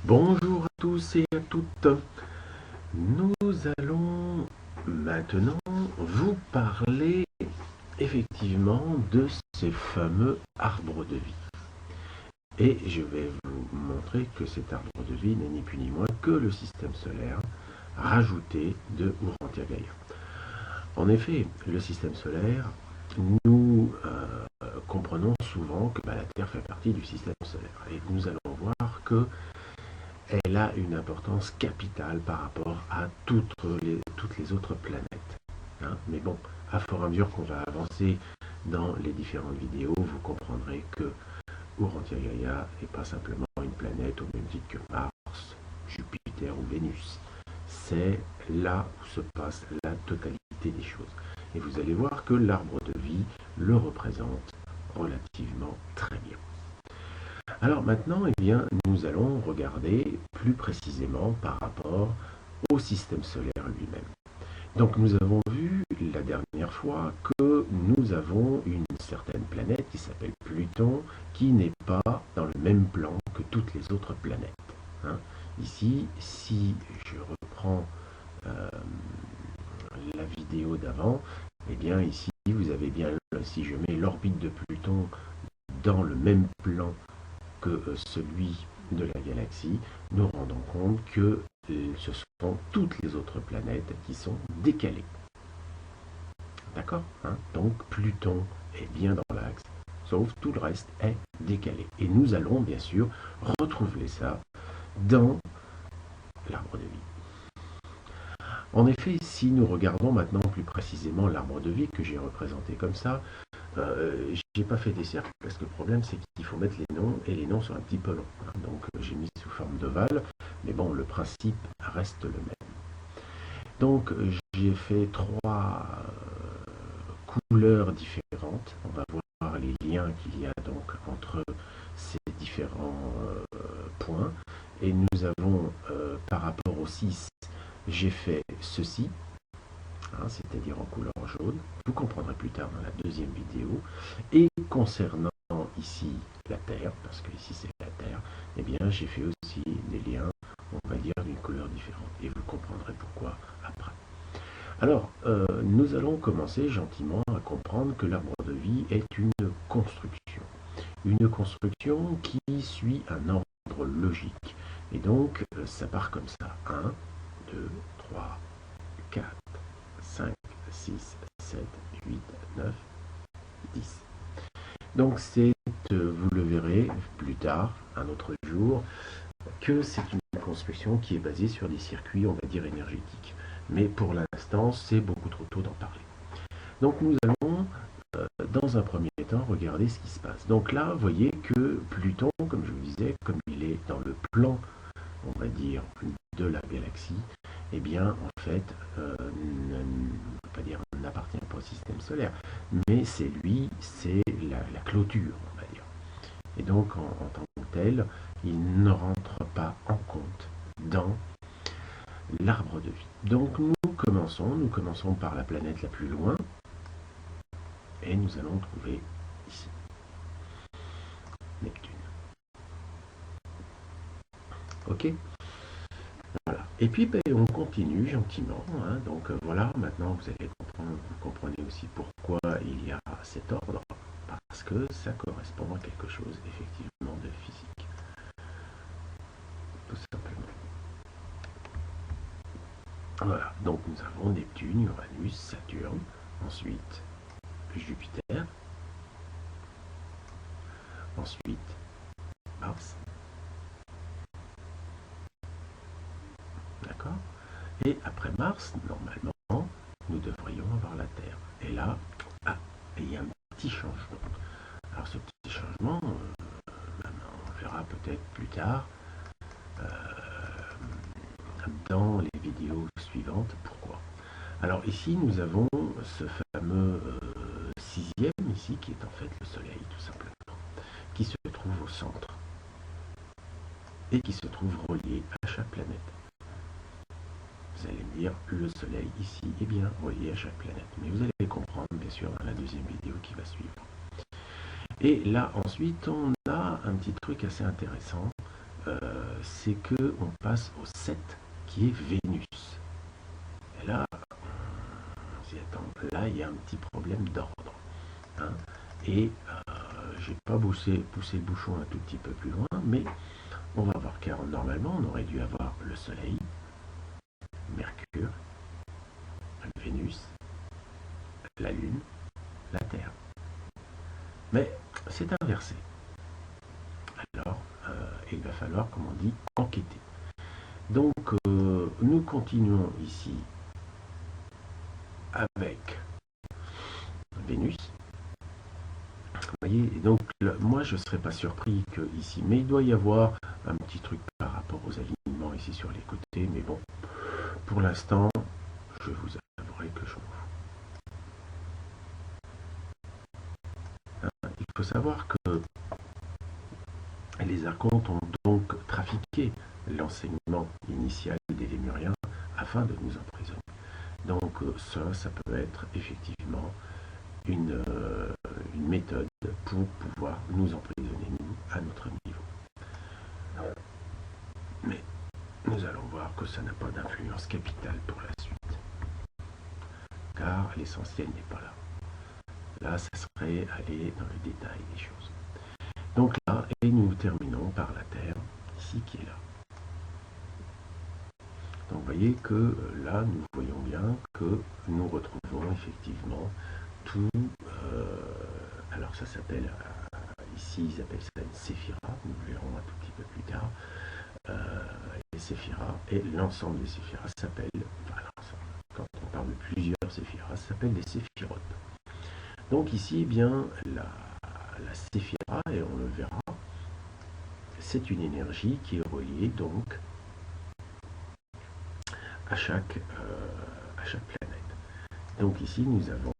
Bonjour à tous et à toutes. Nous allons maintenant vous parler effectivement de ces fameux arbres de vie. Et je vais vous montrer que cet arbre de vie n'est ni plus ni moins que le système solaire rajouté de Urantia Gaia. En effet, le système solaire, nous comprenons souvent que la Terre fait partie du système solaire. Et nous allons voir que elle a une importance capitale par rapport à toutes les autres planètes. Hein. Mais bon, à fur et à mesure qu'on va avancer dans les différentes vidéos, vous comprendrez que Urantia Gaia n'est pas simplement une planète au même titre que Mars, Jupiter ou Vénus. C'est là où se passe la totalité des choses. Et vous allez voir que l'arbre de vie le représente relativement très bien. Alors maintenant, nous allons regarder plus précisément par rapport au système solaire lui-même. Donc nous avons vu la dernière fois que nous avons une certaine planète qui s'appelle Pluton, qui n'est pas dans le même plan que toutes les autres planètes. Hein. Ici, si je reprends la vidéo d'avant, eh bien ici vous avez bien, si je mets l'orbite de Pluton dans le même plan que celui de la galaxie, nous rendons compte que ce sont toutes les autres planètes qui sont décalées. D'accord, hein. Donc Pluton est bien dans l'axe, sauf tout le reste est décalé. Et nous allons bien sûr retrouver ça dans l'arbre de vie. En effet, si nous regardons maintenant plus précisément l'arbre de vie que j'ai représenté comme ça, j'ai pas fait des cercles parce que le problème c'est qu'il faut mettre les noms et les noms sont un petit peu longs. Hein. Donc j'ai mis sous forme d'ovale, mais bon, le principe reste le même. Donc j'ai fait trois couleurs différentes. On va voir les liens qu'il y a donc entre ces différents points. Et nous avons, par rapport au 6, j'ai fait ceci, hein, c'est-à-dire en couleur jaune. Vous comprendrez plus tard dans la deuxième vidéo. Et concernant ici la Terre, parce que ici c'est la Terre, eh bien j'ai fait aussi des liens, on va dire, d'une couleur différente. Et vous comprendrez pourquoi après. Alors, nous allons commencer gentiment à comprendre que l'arbre de vie est une construction. Une construction qui suit un ordre logique. Et donc, ça part comme ça. 1, 2, 3, 4, 5, 6, 7, 8, 9, 10. Donc c'est, vous le verrez plus tard, un autre jour, que c'est une construction qui est basée sur des circuits, on va dire, énergétiques. Mais pour l'instant, c'est beaucoup trop tôt d'en parler. Donc nous allons, dans un premier temps, regarder ce qui se passe. Donc là, vous voyez que Pluton, comme je vous disais, comme il est dans le plan, on va dire, de la galaxie, eh bien, en fait, n'appartient pas au système solaire, mais c'est lui, c'est la clôture, on va dire. Et donc, en tant que tel, il ne rentre pas en compte dans l'arbre de vie. Donc, nous commençons par la planète la plus loin, et nous allons trouver ici Neptune. Ok. Voilà. Et puis on continue gentiment. Hein. Donc voilà, maintenant vous allez comprendre, vous comprenez aussi pourquoi il y a cet ordre, parce que ça correspond à quelque chose effectivement de physique. Tout simplement. Voilà, donc nous avons Neptune, Uranus, Saturne, ensuite Jupiter, ensuite Mars. D'accord. Et après Mars, normalement, nous devrions avoir la Terre. Et là, il y a un petit changement. Alors ce petit changement, on verra peut-être plus tard dans les vidéos suivantes pourquoi. Alors ici, nous avons ce fameux sixième ici, qui est en fait le Soleil, tout simplement, qui se trouve au centre et qui se trouve relié à chaque planète. Vous allez me dire, le Soleil ici est bien relié à chaque planète. Mais vous allez comprendre, bien sûr, dans la deuxième vidéo qui va suivre. Et là, ensuite, on a un petit truc assez intéressant. c'est que on passe au 7 qui est Vénus. Et là, on s'y attend. Là, il y a un petit problème d'ordre. Hein. Et j'ai pas poussé le bouchon un tout petit peu plus loin, mais on va voir car normalement on aurait dû avoir le Soleil, Mercure, Vénus, la Lune, la Terre. Mais c'est inversé. Alors, il va falloir, comme on dit, enquêter. Donc, nous continuons ici avec Vénus. Vous voyez, et donc moi je ne serais pas surpris que ici, mais il doit y avoir un petit truc par rapport aux alignements ici sur les côtés, mais bon, pour l'instant, je vous avouerai que je m'en fous. Il faut savoir que les archontes ont donc trafiqué l'enseignement initial des Lémuriens afin de nous emprisonner. Donc ça peut être effectivement une méthode pour pouvoir nous emprisonner, nous, à notre niveau. Mais nous allons voir que ça n'a pas d'influence capitale pour la suite. Car l'essentiel n'est pas là. Là, ça serait aller dans le détail des choses. Donc là, et nous terminons par la Terre, ici qui est là. Donc vous voyez que là, nous voyons bien que nous retrouvons effectivement tout. Alors ça s'appelle, ici ils appellent ça une séphira, nous le verrons un tout petit peu plus tard. Les séphiras et l'ensemble des séphiras s'appelle, enfin quand on parle de plusieurs séphiras, ça s'appelle des séphirotes. Donc ici, eh bien, la séphira, et on le verra, c'est une énergie qui est reliée donc à chaque planète. Donc ici, nous avons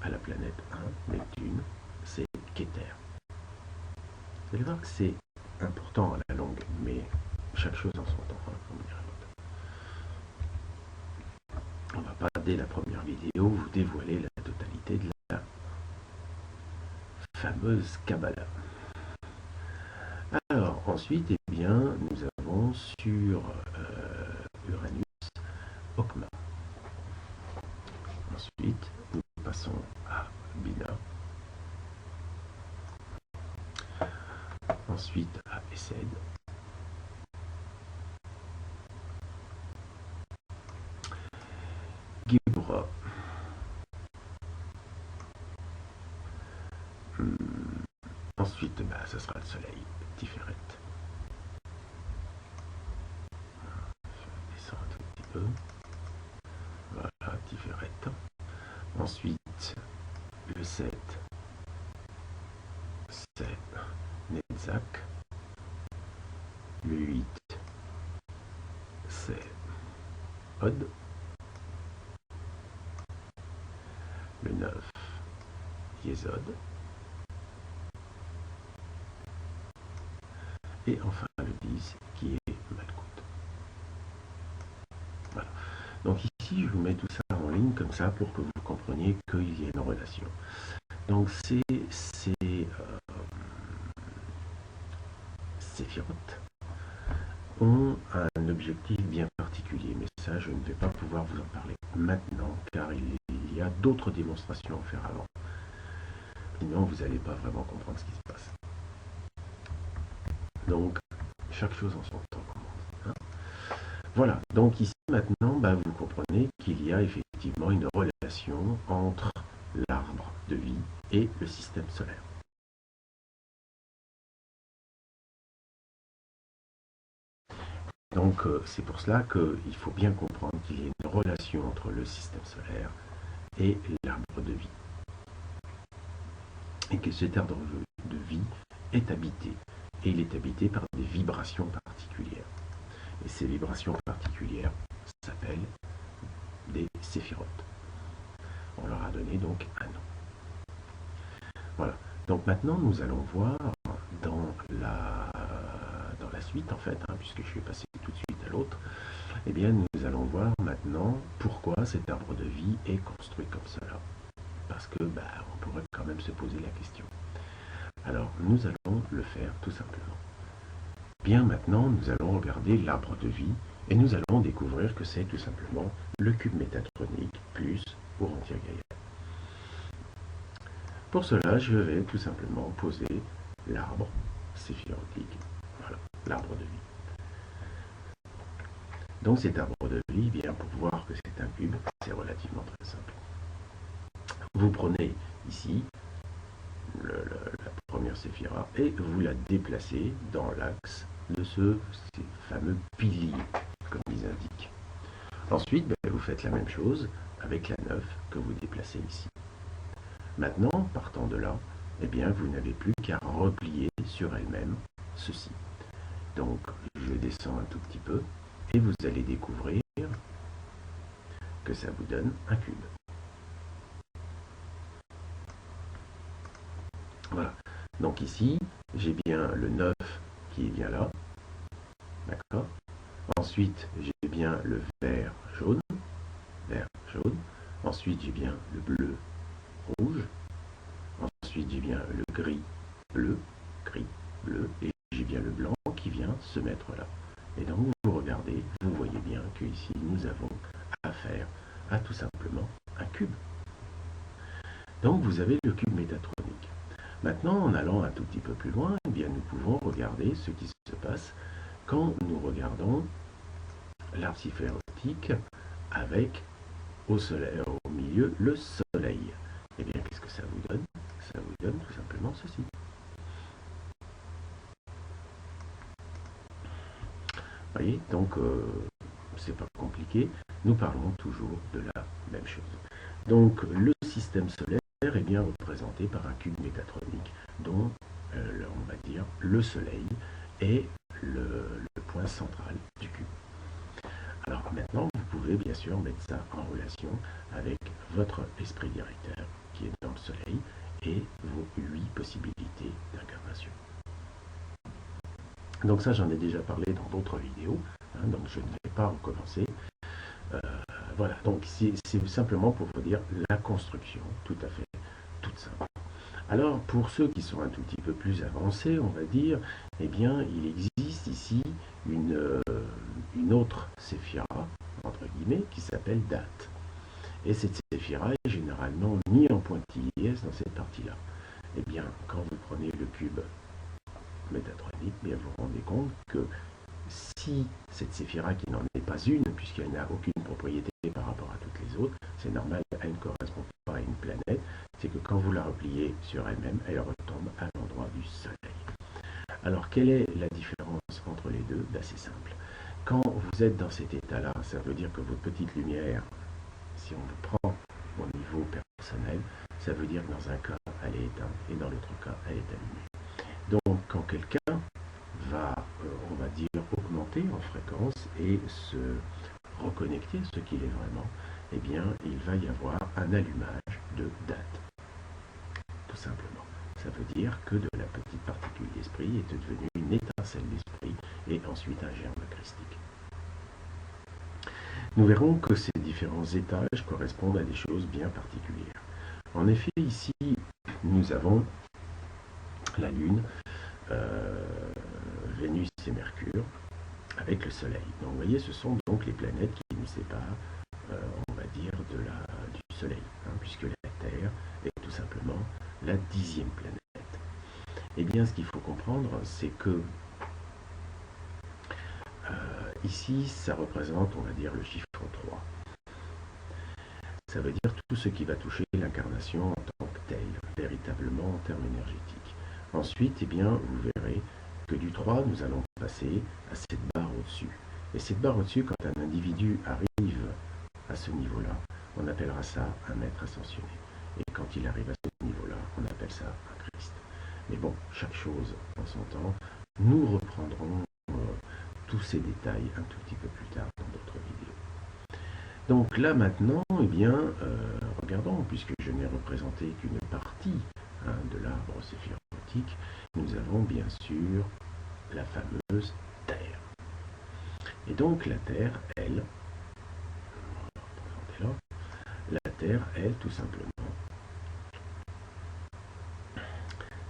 à la planète 1, Neptune, c'est Keter. Vous allez voir que c'est important à la longue, mais chaque chose en son temps, comme dirait l'autre. On ne va pas, dès la première vidéo, vous dévoiler la totalité de la fameuse Kabbalah. Alors, ensuite, eh bien, nous avons sur Uranus, Okma. Ensuite, nous passons à Bina. Ensuite, à Essed. Gibra. Ensuite, ça sera le Soleil, Tiferet. Je descends un tout petit peu. Voilà, Tiferet. Ensuite, le 7, c'est Netzach. Le 8, c'est Od. Le 9, Yesod. Et enfin le 10 qui est Malkout. Voilà. Donc ici, je vous mets tout ça en ligne comme ça pour que vous compreniez qu'il y a une relation. Donc ces séphirotes ont un objectif bien particulier, mais ça, je ne vais pas pouvoir vous en parler maintenant, car il y a d'autres démonstrations à faire avant. Sinon, vous n'allez pas vraiment comprendre ce qui se passe. Donc, chaque chose en son temps, comme on dit. Voilà, donc ici, maintenant, vous comprenez qu'il y a effectivement une relation entre l'arbre de vie et le système solaire. Donc c'est pour cela qu'il faut bien comprendre qu'il y a une relation entre le système solaire et l'arbre de vie. Et que cet arbre de vie est habité. Et il est habité par des vibrations particulières. Et ces vibrations particulières s'appellent des séphirotes. On leur a donné donc un nom. Voilà. Donc maintenant, nous allons voir dans la suite, en fait, puisque je vais passer tout de suite à l'autre, eh bien, nous allons voir maintenant pourquoi cet arbre de vie est construit comme cela. Parce que, on pourrait quand même se poser la question. Alors, nous allons le faire tout simplement. Bien maintenant, nous allons regarder l'arbre de vie et nous allons découvrir que c'est tout simplement le cube métatronique plus Urantia-Gaïa. Pour cela, je vais tout simplement poser l'arbre séphirotique, voilà, l'arbre de vie. Donc cet arbre de vie, bien pour voir que c'est un cube, c'est relativement très simple. Vous prenez ici la première séphira et vous la déplacez dans l'axe de ces fameux piliers, comme ils indiquent. Ensuite, vous faites la même chose avec la 9 que vous déplacez ici. Maintenant, partant de là, vous n'avez plus qu'à replier sur elle-même ceci. Donc, je descends un tout petit peu et vous allez découvrir que ça vous donne un cube. Voilà. Donc ici, j'ai bien le 9 qui est bien là. D'accord. Ensuite, j'ai bien le vert jaune. Vert jaune. Ensuite, j'ai bien le bleu rouge. Ensuite, j'ai bien le gris bleu. Gris bleu. Et j'ai bien le blanc qui vient se mettre là. Et donc, vous regardez, vous voyez bien qu'ici, nous avons affaire à tout simplement un cube. Donc, vous avez le cube métatronique. Maintenant, en allant un tout petit peu plus loin, nous pouvons regarder ce qui se passe quand nous regardons l'arbre séphirotique avec au milieu le soleil. Et bien, qu'est-ce que ça vous donne? Ça vous donne tout simplement ceci. Vous voyez, donc c'est pas compliqué. Nous parlons toujours de la même chose. Donc, le système solaire est bien représenté par un cube métatronique dont, on va dire, le soleil est le point central du cube. Alors maintenant, vous pouvez bien sûr mettre ça en relation avec votre esprit directeur qui est dans le soleil et vos 8 possibilités d'incarnation. Donc ça, j'en ai déjà parlé dans d'autres vidéos, donc je ne vais pas recommencer. Voilà, donc c'est simplement pour vous dire la construction tout à fait toute simple. Alors, pour ceux qui sont un tout petit peu plus avancés, on va dire, il existe ici une autre séphira, entre guillemets, qui s'appelle date. Et cette séphira est généralement mis en pointillés dans cette partie-là. Eh bien, quand vous prenez le cube métatronique, vous vous rendez compte que si cette séphira, qui n'en est pas une, puisqu'elle n'a aucune propriété par rapport à toutes les autres, c'est normal, elle ne correspond pas à une planète, c'est que quand vous la repliez sur elle-même, elle retombe à l'endroit du soleil. Alors, quelle est la différence entre les deux? C'est simple. Quand vous êtes dans cet état-là, ça veut dire que votre petite lumière, si on vous prend au niveau personnel, ça veut dire que dans un cas, elle est éteinte et dans l'autre cas, elle est allumée. Donc, quand quelqu'un va, on va dire, augmenter en fréquence et se reconnecter ce qu'il est vraiment, il va y avoir un allumage de date. Tout simplement. Ça veut dire que de la petite particule d'esprit est devenue une étincelle d'esprit et ensuite un germe christique. Nous verrons que ces différents étages correspondent à des choses bien particulières. En effet, ici, nous avons la Lune, Vénus et Mercure, avec le Soleil. Donc, vous voyez, ce sont donc les planètes qui nous séparent, on va dire, du Soleil, puisque la Terre est tout simplement la 10e planète. Eh bien, ce qu'il faut comprendre, c'est que ici, ça représente, on va dire, le chiffre 3. Ça veut dire tout ce qui va toucher l'incarnation en tant que telle, véritablement en termes énergétiques. Ensuite, vous verrez que du 3, nous allons passer à cette barre au-dessus. Et cette barre au-dessus, quand un individu arrive à ce niveau-là, on appellera ça un maître ascensionné. Et quand il arrive à ce niveau-là, on appelle ça un Christ. Mais bon, chaque chose en son temps. Nous reprendrons tous ces détails un tout petit peu plus tard dans d'autres vidéos. Donc là maintenant, regardons, puisque je n'ai représenté qu'une partie de l'arbre séphirotique, nous avons bien sûr la fameuse Terre. Et donc la Terre, elle, la Terre, elle, tout simplement,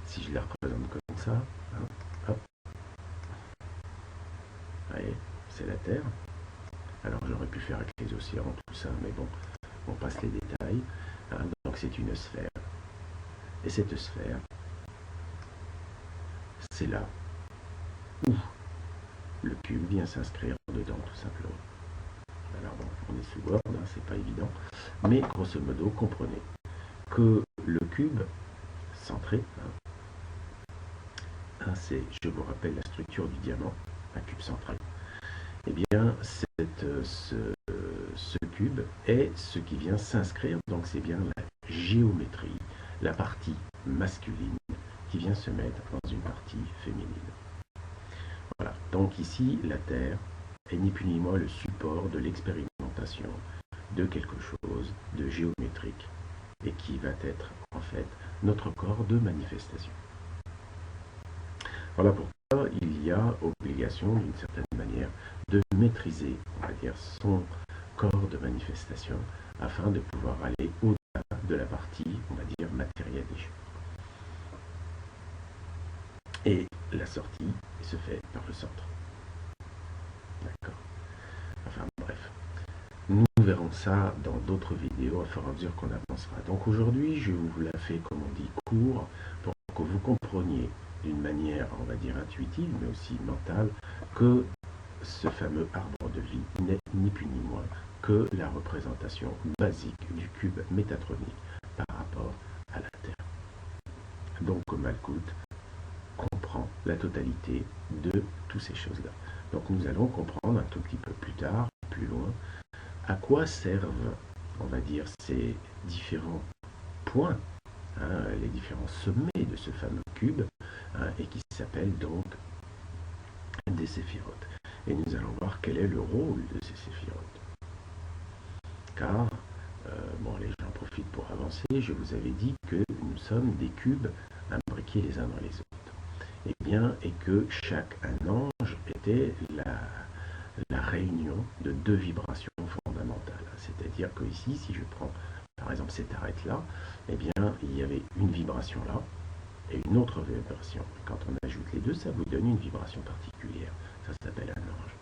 si je la représente comme ça, hop, carré, c'est la Terre. Alors j'aurais pu faire avec les océans, tout ça, mais bon, on passe les détails. Hein, donc c'est une sphère. Et cette sphère, c'est là où le cube vient s'inscrire dedans, tout simplement. Alors bon, on est sous Word, hein, c'est pas évident. Mais grosso modo, comprenez que le cube centré, hein, c'est, je vous rappelle, la structure du diamant, un cube centré. Eh bien, ce cube est ce qui vient s'inscrire, donc c'est bien la géométrie, la partie masculine qui vient se mettre dans une partie féminine. Voilà, donc ici, la Terre est ni plus ni moins le support de l'expérimentation de quelque chose de géométrique et qui va être en fait notre corps de manifestation. Voilà pourquoi il y a obligation d'une certaine manière de maîtriser, on va dire, son corps de manifestation afin de pouvoir aller au-delà de la partie, on va dire, matérielle des choses. Et la sortie se fait par le centre. D'accord. Enfin bref. Nous verrons ça dans d'autres vidéos à fur et à mesure qu'on avancera. Donc aujourd'hui, je vous la fais, comme on dit, court, pour que vous compreniez d'une manière, on va dire, intuitive, mais aussi mentale, que ce fameux arbre de vie n'est ni plus ni moins que la représentation basique du cube métatronique par rapport à la Terre. Donc Malkout comprend la totalité de toutes ces choses-là. Donc nous allons comprendre un tout petit peu plus tard, plus loin, à quoi servent, on va dire, ces différents points, hein, les différents sommets de ce fameux cube, hein, et qui s'appellent donc des séphirotes. Et nous allons voir quel est le rôle de ces séphirotes. Car, bon, allez, j'en profite pour avancer, je vous avais dit que nous sommes des cubes imbriqués les uns dans les autres. Et bien, et que chaque ange était la réunion de deux vibrations fondamentales. C'est-à-dire que ici, si je prends par exemple cette arête-là, eh bien, il y avait une vibration là et une autre vibration. Quand on ajoute les deux, ça vous donne une vibration particulière. Ça s'appelle un ange.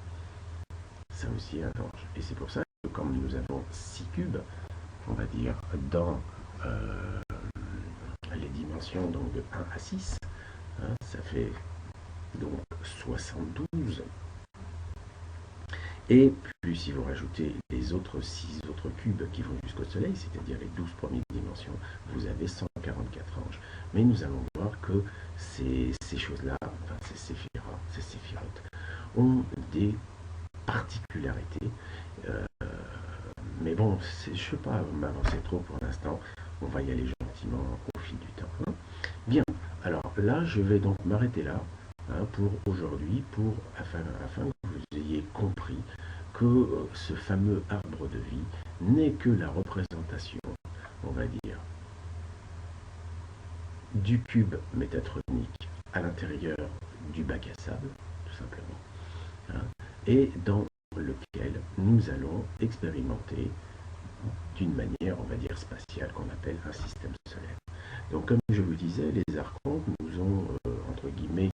Ça aussi un ange. Et c'est pour ça que comme nous avons 6 cubes, on va dire, dans les dimensions donc de 1 à 6, hein, ça fait donc 72. Et puis si vous rajoutez les autres 6 autres cubes qui vont jusqu'au Soleil, c'est-à-dire les 12 premières dimensions, vous avez 144 anges. Mais nous allons voir que ces choses-là, enfin ces séphirotes, ont des particularités. Mais bon, je ne veux pas m'avancer trop pour l'instant, on va y aller gentiment au fil du temps. Hein. Bien, alors là, je vais donc m'arrêter là. Pour aujourd'hui, afin que vous ayez compris que ce fameux arbre de vie n'est que la représentation, on va dire, du cube métatronique à l'intérieur du bac à sable, tout simplement, hein, et dans lequel nous allons expérimenter d'une manière, on va dire, spatiale, qu'on appelle un système solaire. Donc, comme je vous disais, les archontes nous ont, entre guillemets,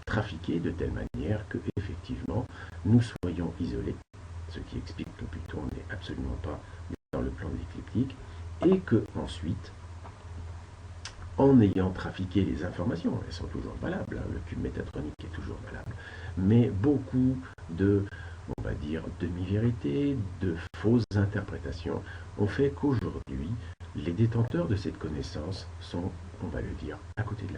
trafiqué de telle manière que, effectivement, nous soyons isolés, ce qui explique que plutôt on n'est absolument pas dans le plan de l'écliptique, et que ensuite, en ayant trafiqué les informations, elles sont toujours valables, hein, le cube métatronique est toujours valable, mais beaucoup de, on va dire, demi-vérités, de fausses interprétations ont fait qu'aujourd'hui, les détenteurs de cette connaissance sont, on va le dire, à côté de la